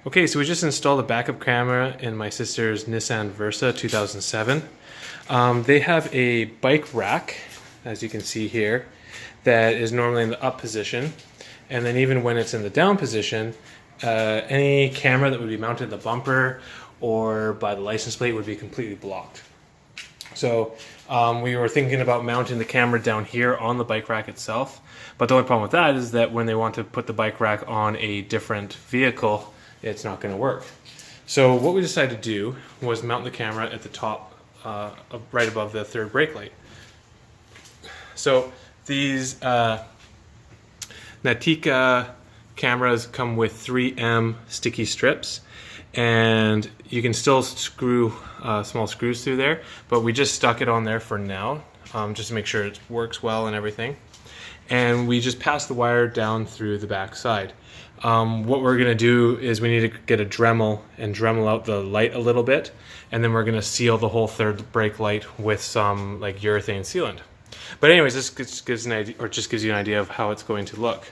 Okay, so we just installed a backup camera in my sister's Nissan Versa 2007. They have a bike rack, as you can see here, that is normally in the up position. And then even when it's in the down position, any camera that would be mounted in the bumper or by the license plate would be completely blocked. So we were thinking about mounting the camera down here on the bike rack itself. But the only problem with that is that when they want to put the bike rack on a different vehicle, it's not going to work. So what we decided to do was mount the camera at the top, right above the third brake light. So these Natika cameras come with 3M sticky strips, and you can still screw small screws through there, but we just stuck it on there for now, just to make sure it works well and everything. And we just passed the wire down through the back side. What we're going to do is we need to get a Dremel and Dremel out the light a little bit, and then we're going to seal the whole third brake light with some like urethane sealant. But anyways, this just gives an idea, or just gives you an idea of how it's going to look.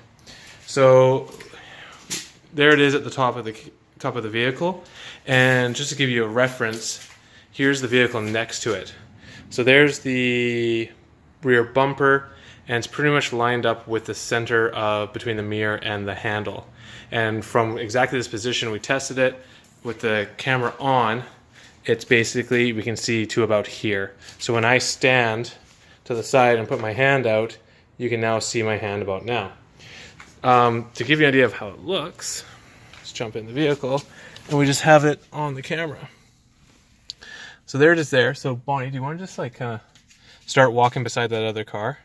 So there it is at the top of the vehicle, and just to give you a reference, here's the vehicle next to it. So there's the rear bumper, and it's pretty much lined up with the center of between the mirror and the handle. And from exactly this position, we tested it with the camera on. It's basically, we can see to about here. So when I stand to the side and put my hand out, you can now see my hand about now. To give you an idea of how it looks, let's jump in the vehicle, and we just have it on the camera. So there it is there. So Bonnie, do you want to just like kind of start walking beside that other car?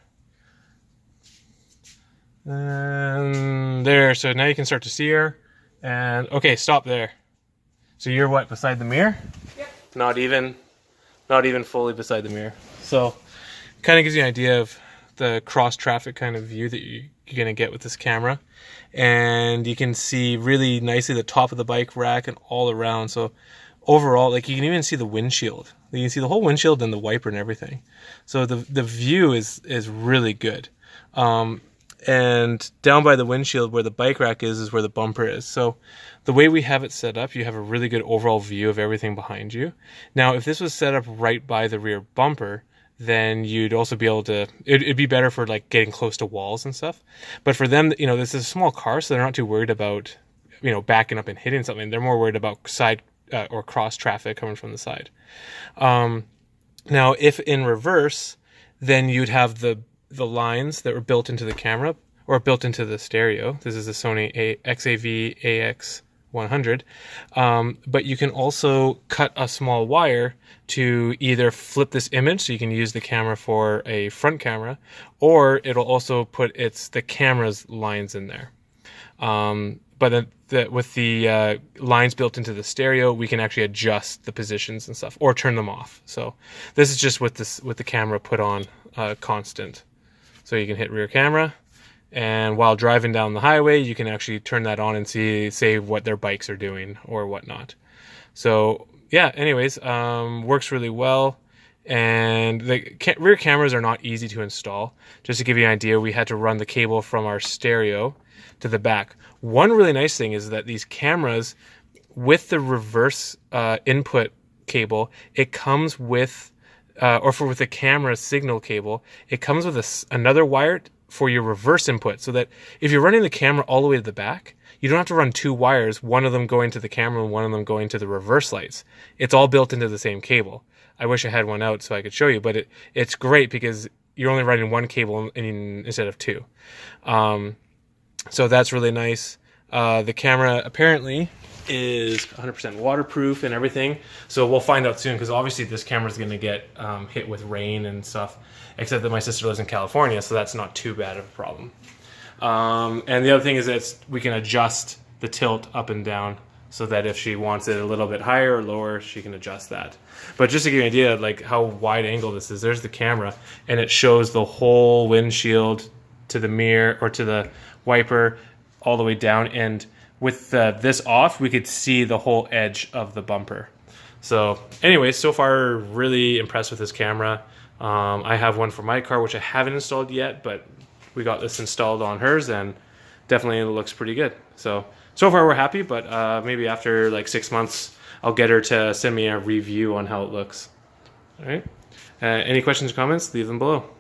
And there, so now you can start to see her. And okay, stop there. So you're what, beside the mirror? Yep. Not even fully beside the mirror. So kind of gives you an idea of the cross traffic kind of view that you're going to get with this camera. And you can see really nicely the top of the bike rack and all around. So overall, like you can even see the windshield. You can see the whole windshield and the wiper and everything. So the view is really good. And down by the windshield where the bike rack is where the bumper is. So the way we have it set up, you have a really good overall view of everything behind you. Now, if this was set up right by the rear bumper, then you'd also be able to, it'd be better for like getting close to walls and stuff. But for them, you know, this is a small car, so they're not too worried about, you know, backing up and hitting something. They're more worried about side or cross traffic coming from the side. Now, if in reverse, then you'd have the lines that were built into the camera or built into the stereo. This is the Sony XAV-AX100. But you can also cut a small wire to either flip this image so you can use the camera for a front camera, or it'll also put the camera's lines in there. But with the lines built into the stereo, we can actually adjust the positions and stuff, or turn them off. So this is just with the camera put on constant. So you can hit rear camera, and while driving down the highway, you can actually turn that on and say what their bikes are doing or whatnot. So yeah, anyways, works really well. And the rear cameras are not easy to install. Just to give you an idea, we had to run the cable from our stereo to the back. One really nice thing is that these cameras, with the reverse input cable, it comes with with the camera signal cable, it comes with another wire for your reverse input, so that if you're running the camera all the way to the back, you don't have to run two wires, one of them going to the camera and one of them going to the reverse lights. It's all built into the same cable. I wish I had one out so I could show you, but it's great because you're only running one cable instead of two. So that's really nice. The camera apparently is 100% waterproof and everything, so we'll find out soon, because obviously this camera is going to get hit with rain and stuff, except that my sister lives in California, so that's not too bad of a problem. And the other thing is that we can adjust the tilt up and down, so that if she wants it a little bit higher or lower, she can adjust that. But just to give you an idea of like how wide angle this is, there's the camera, and it shows the whole windshield to the mirror or to the wiper all the way down, and with this off, we could see the whole edge of the bumper. So anyways, so far really impressed with this camera. I have one for my car, which I haven't installed yet, but we got this installed on hers, and definitely looks pretty good. So so far we're happy, but maybe after like 6 months, I'll get her to send me a review on how it looks. All right. Any questions or comments? Leave them below.